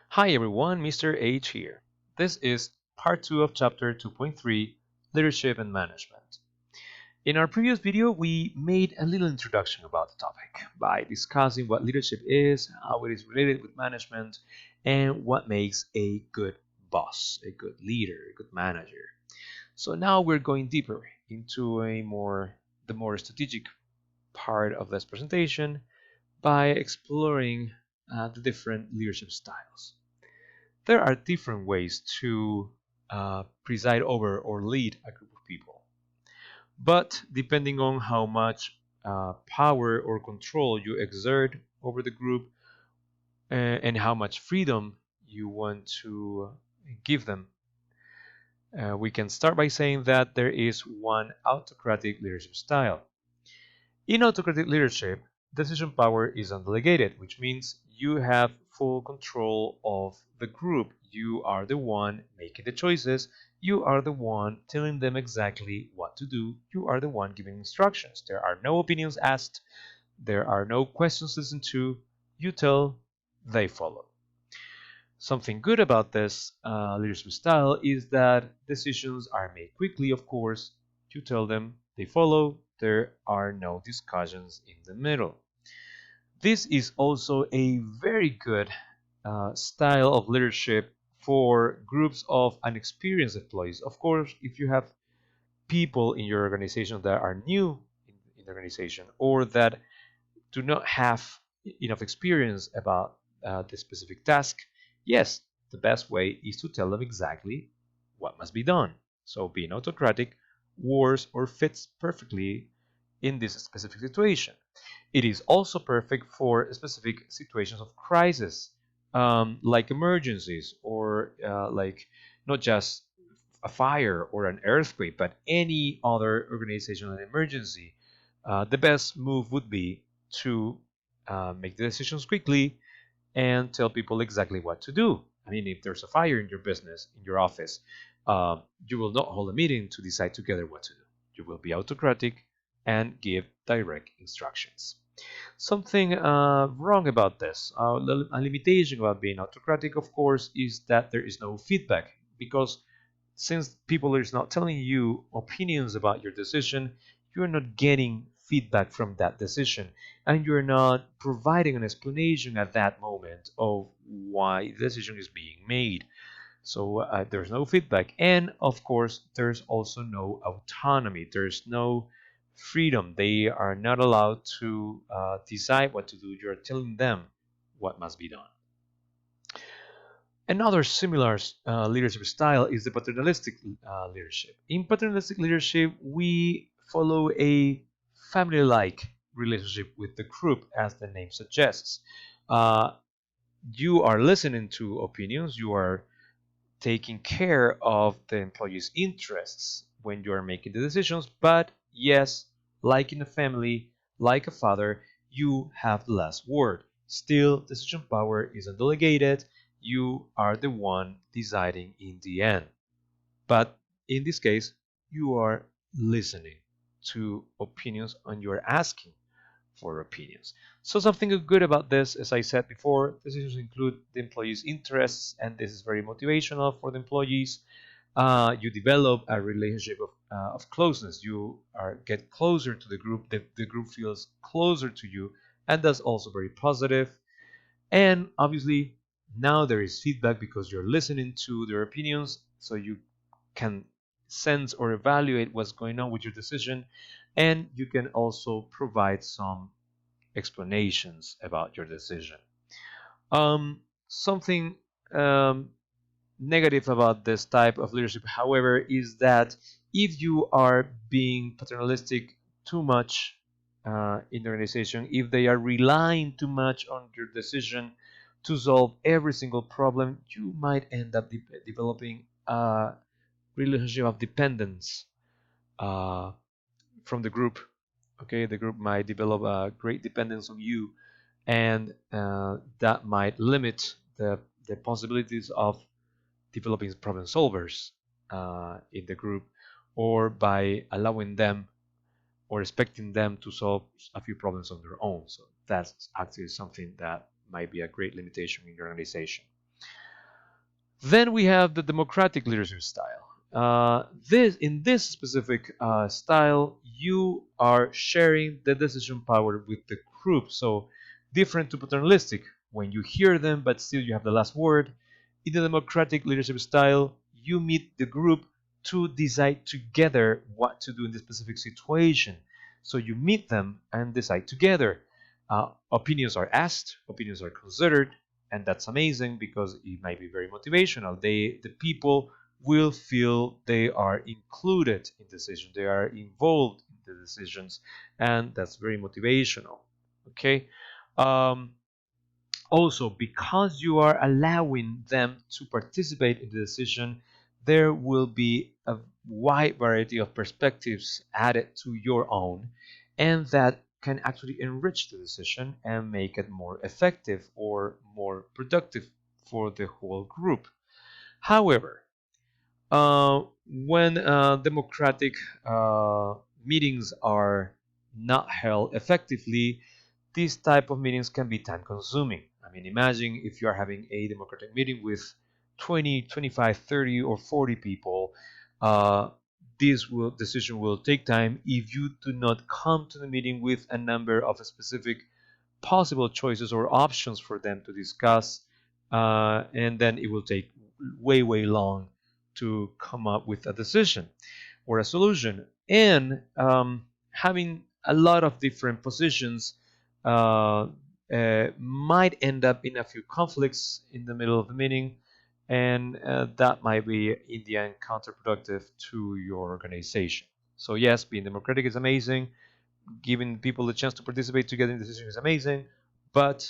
Hi everyone, Mr. H here. This is part 2 of chapter 2.3, Leadership and Management. In our previous video, we made a little introduction about the topic by discussing what leadership is, how it is related with management, and what makes a good boss, a good leader, a good manager. So now we're going deeper into the more strategic part of this presentation by exploring the different leadership styles. There are different ways to preside over or lead a group of people. But depending on how much power or control you exert over the group and how much freedom you want to give them, we can start by saying that there is one autocratic leadership style. In autocratic leadership, decision power is undelegated, which means you have full control of the group. You are the one making the choices. You are the one telling them exactly what to do. You are the one giving instructions. There are no opinions asked. There are no questions listened to. You tell, they follow. Something good about this leadership style is that decisions are made quickly, of course. You tell them, they follow. There are no discussions in the middle. This is also a very good style of leadership for groups of unexperienced employees. Of course, if you have people in your organization that are new in the organization or that do not have enough experience about the specific task, yes, the best way is to tell them exactly what must be done. So being autocratic works or fits perfectly in this specific situation. It is also perfect for specific situations of crisis, like emergencies or like not just a fire or an earthquake, but any other organizational emergency. The best move would be to make the decisions quickly and tell people exactly what to do. I mean, if there's a fire in your business, in your office, you will not hold a meeting to decide together what to do. You will be autocratic and give direct instructions. Something wrong about this, a limitation about being autocratic, of course, is that there is no feedback because since people is not telling you opinions about your decision, you're not getting feedback from that decision and you're not providing an explanation at that moment of why the decision is being made. So there's no feedback. And of course, there's also no autonomy. There's no freedom. They are not allowed to decide what to do. You're telling them what must be done. Another similar leadership style is the paternalistic leadership. In paternalistic leadership, we follow a family-like relationship with the group, as the name suggests. Uh, you are listening to opinions, you are taking care of the employee's interests when you are making the decisions, but yes, like in a family, like a father, you have the last word. Still, decision power is undelegated. You are the one deciding in the end. But in this case, you are listening to opinions and you're asking for opinions. So something good about this, as I said before, decisions include the employees' interests, and this is very motivational for the employees. You develop a relationship of closeness. You get closer to the group. The group feels closer to you, and that's also very positive. And obviously, now there is feedback because you're listening to their opinions, so you can sense or evaluate what's going on with your decision, and you can also provide some explanations about your decision. Something negative about this type of leadership, however, is that if you are being paternalistic too much in the organization, if they are relying too much on your decision to solve every single problem, you might end up developing a relationship of dependence uh, from the group. Okay, the group might develop a great dependence on you, and that might limit the possibilities of developing problem solvers in the group, or by allowing them or expecting them to solve a few problems on their own. So that's actually something that might be a great limitation in your organization. Then we have the democratic leadership style. In this specific style, you are sharing the decision power with the group. So different to paternalistic, when you hear them, but still you have the last word. In the democratic leadership style, you meet the group to decide together what to do in this specific situation. So you meet them and decide together. Opinions are asked, opinions are considered, and that's amazing because it might be very motivational. The people will feel they are included in decisions, they are involved in the decisions, and that's very motivational. Okay. Um, Also, because you are allowing them to participate in the decision, there will be a wide variety of perspectives added to your own, and that can actually enrich the decision and make it more effective or more productive for the whole group. However, when democratic meetings are not held effectively, these type of meetings can be time consuming. I mean, imagine if you are having a democratic meeting with 20, 25, 30, or 40 people. Uh, this decision will take time if you do not come to the meeting with a number of specific possible choices or options for them to discuss, and then it will take way, way long to come up with a decision or a solution. And having a lot of different positions might end up in a few conflicts in the middle of the meeting, and that might be in the end counterproductive to your organization. So yes, being democratic is amazing, giving people the chance to participate together in the decision is amazing, but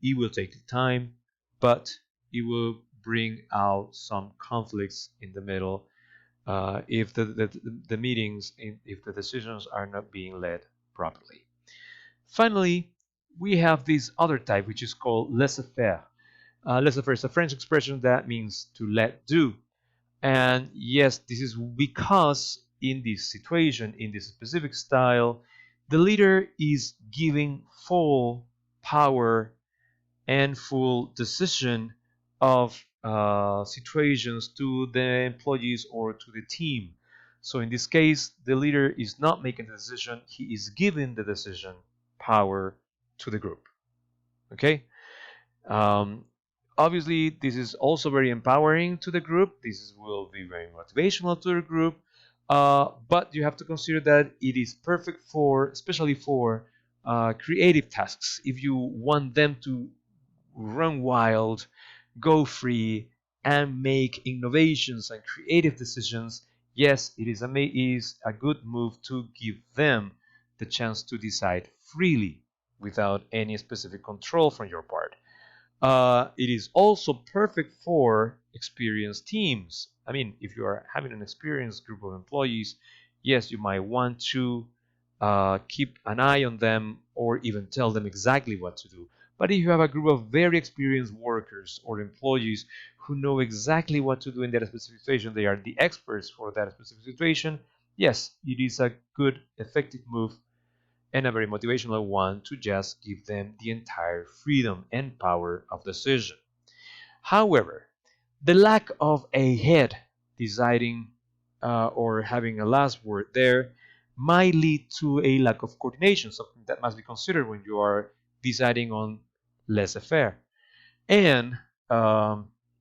it will take time, but it will bring out some conflicts in the middle if the meetings, if the decisions are not being led properly. Finally, we have this other type, which is called laissez-faire. Laissez-faire is a French expression that means to let do. And yes, this is because in this situation, in this specific style, the leader is giving full power and full decision of situations to the employees or to the team. So in this case, the leader is not making the decision, he is giving the decision power to the group. Okay? Um, Obviously, this is also very empowering to the group. Will be very motivational to the group. But you have to consider that it is perfect for, especially for creative tasks. If you want them to run wild, go free, and make innovations and creative decisions, yes, is a good move to give them the chance to decide freely without any specific control from your part. It is also perfect for experienced teams. I mean, if you are having an experienced group of employees, yes, you might want to keep an eye on them or even tell them exactly what to do. But if you have a group of very experienced workers or employees who know exactly what to do in that specific situation, they are the experts for that specific situation, yes, it is a good, effective move and a very motivational one to just give them the entire freedom and power of decision. However, the lack of a head deciding or having a last word there might lead to a lack of coordination, something that must be considered when you are deciding on laissez-faire. And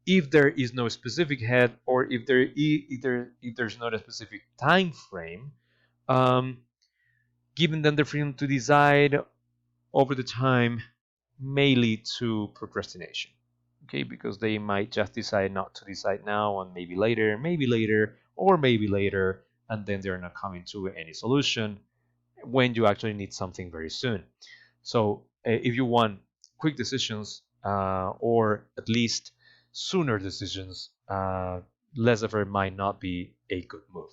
if there is no specific head, or if there's not a specific time frame, um, giving them the freedom to decide over the time may lead to procrastination. Okay, because they might just decide not to decide now and maybe later, or maybe later, and then they're not coming to any solution when you actually need something very soon. So, if you want quick decisions or at least sooner decisions, laissez-faire might not be a good move.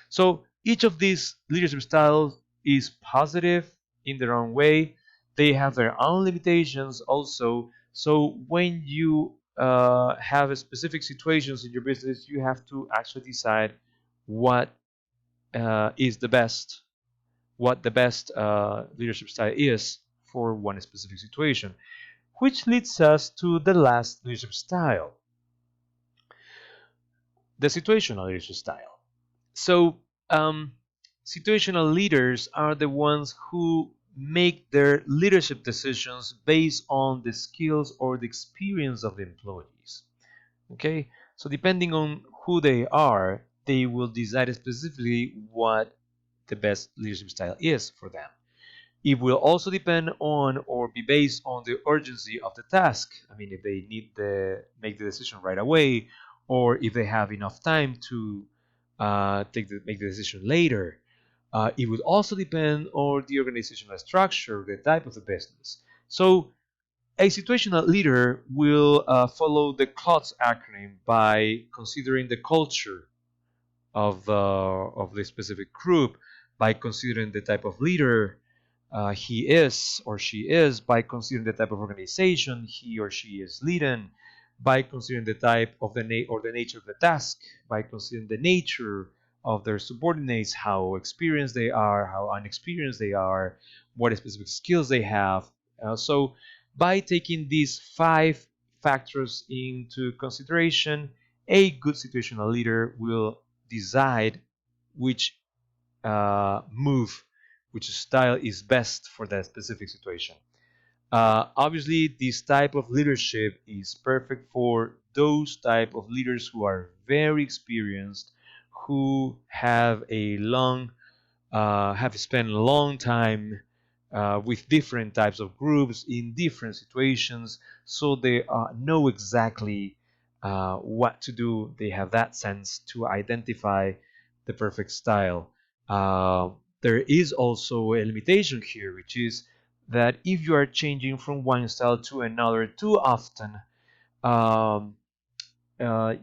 So each of these leadership styles is positive in their own way. They have their own limitations also. So when you have specific situations in your business, you have to actually decide what is the best, what the best leadership style is for one specific situation. Which leads us to the last leadership style. the situational leadership style. So, situational leaders are the ones who make their leadership decisions based on the skills or the experience of the employees. Okay, so depending on who they are, they will decide specifically what the best leadership style is for them. It will also depend on or be based on the urgency of the task. I mean, if they need to make the decision right away, or if they have enough time to make the decision later. It would also depend on the organizational structure, the type of the business. So a situational leader will follow the CLOTS acronym by considering the culture of the specific group, by considering the type of leader he is or she is, by considering the type of organization he or she is leading, by considering the type of the nature of the task, by considering the nature of their subordinates, how experienced they are, how unexperienced they are, what specific skills they have. So by taking these 5 factors into consideration, a good situational leader will decide which move, which style is best for that specific situation. Obviously, this type of leadership is perfect for those type of leaders who are very experienced, who have spent a long time with different types of groups in different situations, so they know exactly what to do. They have that sense to identify the perfect style. There is also a limitation here, which is that if you are changing from one style to another too often, um,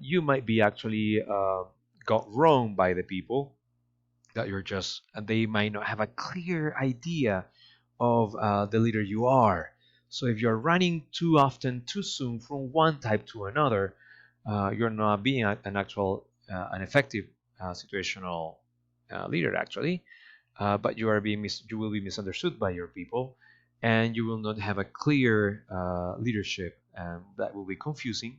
you might be actually got wrong by the people that you're just, and they might not have a clear idea of the leader you are. So if you're running too often, too soon from one type to another, you're not being an effective situational leader actually, but you will be misunderstood by your people, and you will not have a clear leadership, and that will be confusing.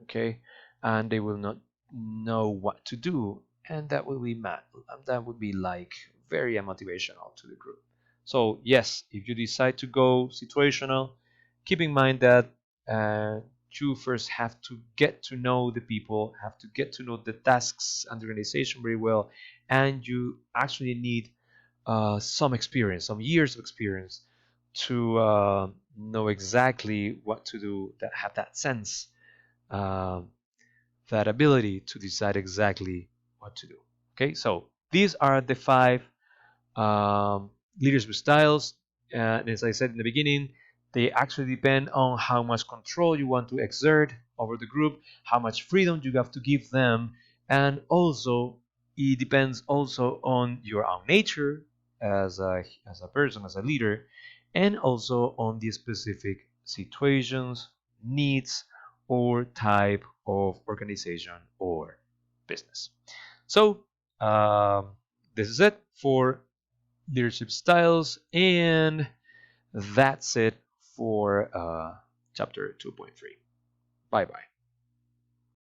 Okay, and they will not know what to do, and that will be mad. That would be like very unmotivational to the group. So yes, if you decide to go situational, keep in mind that uh, you first have to get to know the people, have to get to know the tasks and the organization very well, and you actually need some experience, some years of experience to know exactly what to do, that have that sense, um, that ability to decide exactly what to do. Okay, so these are the 5 leadership styles. And as I said in the beginning, they actually depend on how much control you want to exert over the group, how much freedom you have to give them, and also it depends also on your own nature as a person, as a leader, and also on the specific situations, needs, or type of organization or business. So this is it for leadership styles, and that's it for chapter 2.3. Bye bye.